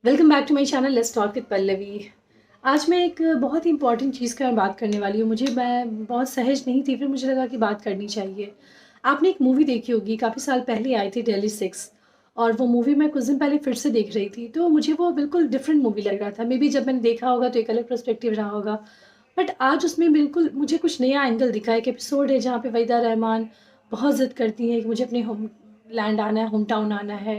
Welcome back to my channel let's talk with Pallavi. आज मैं एक बहुत ही इंपॉर्टेंट चीज़ का बात करने वाली हूँ। मैं बहुत सहज नहीं थी, फिर मुझे लगा कि बात करनी चाहिए। आपने एक मूवी देखी होगी, काफ़ी साल पहले आई थी, दिल्ली 6। और वो मूवी मैं कुछ दिन पहले फिर से देख रही थी, तो मुझे वो बिल्कुल डिफरेंट मूवी लग रहा था। मे बी जब मैंने देखा होगा तो एक अलग पर्सपेक्टिव रहा होगा, बट आज उसमें बिल्कुल मुझे कुछ नया एंगल दिखा। एक एपिसोड है जहाँ पे वहीदा रहमान बहुत ज़िद करती हैं कि मुझे अपने होम लैंड आना है, होम टाउन आना है,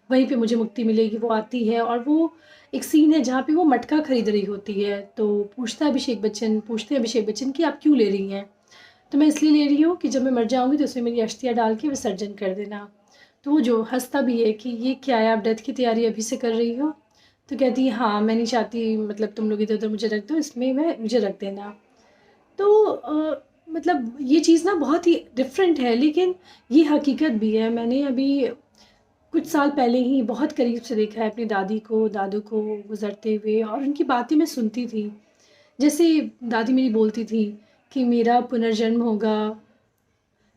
वहीं पे मुझे मुक्ति मिलेगी। वो आती है और वो एक सीन है जहाँ पे वो मटका खरीद रही होती है, तो पूछते हैं अभिषेक बच्चन कि आप क्यों ले रही हैं? तो मैं इसलिए ले रही हूँ कि जब मैं मर जाऊँगी तो उसमें मेरी अस्थियाँ डाल के विसर्जन कर देना। तो वो जो हँसता भी है कि ये क्या है, आप डेथ की तैयारी अभी से कर रही हो? तो कहती है हाँ, मैं नहीं चाहती, मतलब तुम लोग इधर-उधर मुझे रख दो, इसमें मैं मुझे रख देना। तो मतलब ये चीज़ ना बहुत ही डिफरेंट है, लेकिन ये हकीकत भी है। मैंने अभी कुछ साल पहले ही बहुत करीब से देखा है अपनी दादी को, दादू को गुज़रते हुए, और उनकी बातें मैं सुनती थी। जैसे दादी मेरी बोलती थी कि मेरा पुनर्जन्म होगा,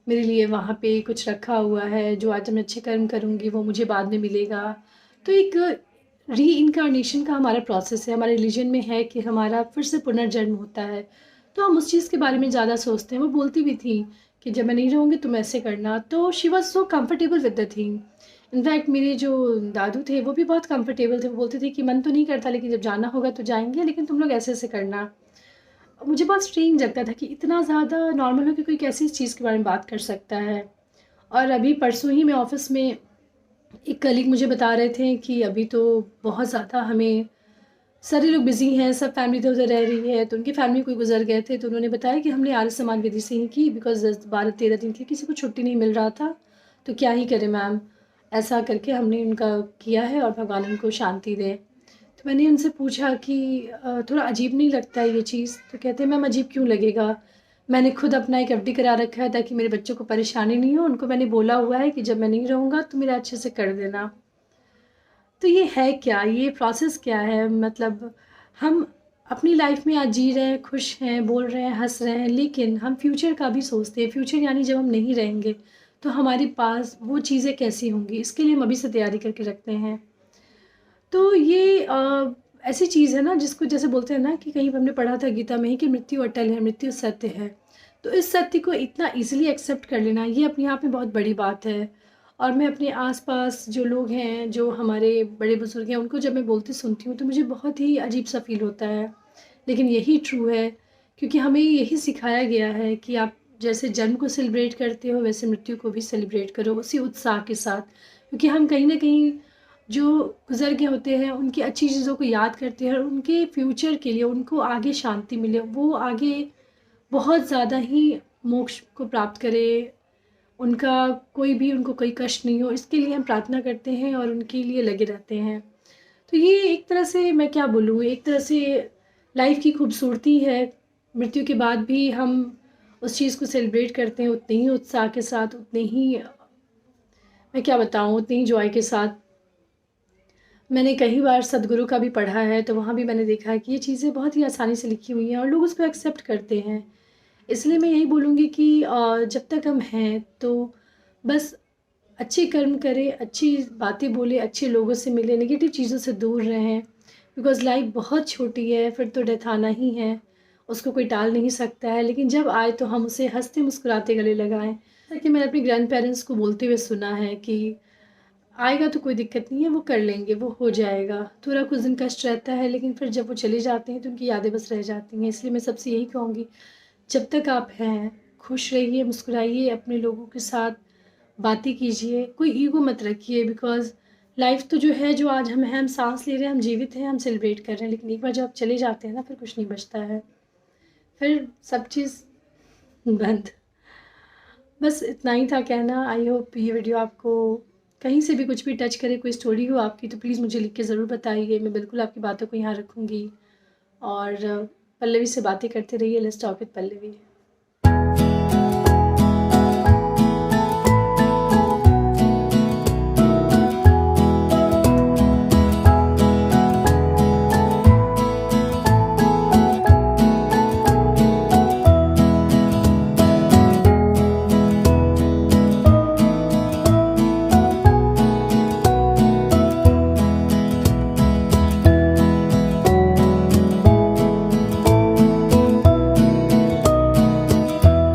मेरे लिए वहाँ पे कुछ रखा हुआ है, जो आज मैं अच्छे कर्म करूँगी वो मुझे बाद में मिलेगा। तो एक रीइंकार्नेशन का हमारा प्रोसेस है, हमारे रिलीजन में है कि हमारा फिर से पुनर्जन्म होता है। तो हम उस चीज़ के बारे में ज़्यादा सोचते हैं। वो बोलती भी थी कि जब मैं नहीं रहूँगी तुम ऐसे करना। तो she was so comfortable with the thing. In fact मेरे जो दादू थे वो भी बहुत कम्फर्टेबल थे। वो बोलते थे कि मन तो नहीं करता, लेकिन जब जाना होगा तो जाएँगे, लेकिन तुम लोग ऐसे-ऐसे करना। मुझे बहुत स्ट्रेंज लगता था कि इतना ज़्यादा नॉर्मल हो कि कोई कैसे इस चीज़ के बारे में बात कर सकता है। और अभी परसों ही मैं ऑफ़िस में एक कलीग मुझे बता रहे थे कि अभी तो बहुत ज़्यादा हमें सारे लोग बिज़ी हैं, सब फैमिली इधर-उधर रह रही है, तो उनकी फैमिली कोई गुज़र गए थे, तो उन्होंने बताया कि हमने आर्य समाज विधि से ही की, बिकॉज़ 10-12-13 दिन की किसी को छुट्टी नहीं मिल रहा था, तो क्या ही करें मैम, ऐसा करके हमने उनका किया है और भगवान उनको शांति दें। तो मैंने उनसे पूछा कि थोड़ा अजीब नहीं लगता है ये चीज़? तो कहते हैं मैम अजीब क्यों लगेगा? मैंने खुद अपना एक एफडी करा रखा है ताकि मेरे बच्चों को परेशानी नहीं हो, उनको मैंने बोला हुआ है कि जब मैं नहीं रहूँगा तो मेरा अच्छे से कर देना। तो ये है क्या? ये प्रोसेस क्या है? मतलब हम अपनी लाइफ में आज जी रहे हैं, खुश हैं, बोल रहे हैं, हँस रहे हैं, लेकिन हम फ्यूचर का भी सोचते हैं। फ्यूचर यानी जब हम नहीं रहेंगे, तो हमारे पास वो चीज़ें कैसी होंगी? इसके लिए हम अभी से तैयारी करके रखते हैं। तो ये ऐसी चीज़ है ना जिसको जैसे बोलते हैं ना कि कहीं हमने पढ़ा था गीता में ही कि मृत्यु अटल है, मृत्यु सत्य है। तो इस सत्य को इतना ईज़िली एक्सेप्ट कर लेना, ये अपने आप में बहुत बड़ी बात है। और मैं अपने आस-पास जो लोग हैं, जो हमारे बड़े-बुज़ुर्ग हैं, उनको जब मैं बोलते सुनती हूँ, तो मुझे बहुत ही अजीब-सा फ़ील होता है। लेकिन यही ट्रू है, क्योंकि हमें यही सिखाया गया है कि आप जैसे जन्म को सेलिब्रेट करते हो, वैसे मृत्यु को भी सेलिब्रेट करो, उसी उत्साह के साथ। क्योंकि हम कहीं न कहीं जो गुज़र गए होते हैं, उनकी अच्छी चीज़ों को याद करते हैं और उनके फ्यूचर के लिए उनको आगे शांति मिले, वो आगे बहुत ज़्यादा ही मोक्ष को प्राप्त करें, उनका उनको कोई कष्ट नहीं हो, इसके लिए हम प्रार्थना करते हैं और उनके लिए लगे रहते हैं। तो ये एक तरह से मैं क्या बोलूँ, एक तरह से लाइफ़ की खूबसूरती है। मृत्यु के बाद भी हम उस चीज़ को सेलिब्रेट करते हैं उतने ही उत्साह के साथ, उतने ही मैं क्या बताऊँ, उतनी ही जॉय के साथ। मैंने कई बार सद्गुरु का भी पढ़ा है, तो वहाँ भी मैंने देखा है कि ये चीज़ें बहुत ही आसानी से लिखी हुई हैं और लोग उसको एक्सेप्ट करते हैं। इसलिए मैं यही बोलूँगी कि जब तक हम हैं, तो बस अच्छे कर्म करें, अच्छी बातें बोलें, अच्छे लोगों से मिलें, नेगेटिव चीज़ों से दूर रहें। बिकॉज़ लाइफ़ बहुत छोटी है, फिर तो डेथ आना ही है, उसको कोई टाल नहीं सकता है। लेकिन जब आए तो हम उसे हँसते-मुस्कुराते गले लगाएँ। ताकि मैंने अपने ग्रैंड पेरेंट्स को बोलते हुए सुना है कि आएगा तो कोई दिक्कत नहीं है, वो कर लेंगे, वो हो जाएगा। थोड़ा कुछ दिन कष्ट रहता है, लेकिन फिर जब वो चले जाते हैं तो उनकी यादें बस रह जाती हैं। इसलिए मैं सबसे यही कहूँगी, जब तक आप हैं, खुश रहिए, मुस्कुराइए, अपने लोगों के साथ बातें कीजिए, कोई ईगो मत रखिए। बिकॉज़ लाइफ़ तो जो है, जो आज हम हैं, हम साँस ले रहे हैं, हम जीवित हैं, हम सेलिब्रेट कर रहे हैं, लेकिन एक बार जब आप चले जाते हैं ना, फिर कुछ नहीं बचता है। फिर सब चीज़ बंद। बस इतना ही था कहना। आई होप ये वीडियो आपको कहीं से भी कुछ भी टच करे, कोई स्टोरी हो आपकी तो प्लीज़ मुझे लिख के ज़रूर बताइए। मैं बिल्कुल आपकी बातों को यहाँ रखूँगी। और पल्लवी से बातें करते रहिए। Let's talk with Pallavi.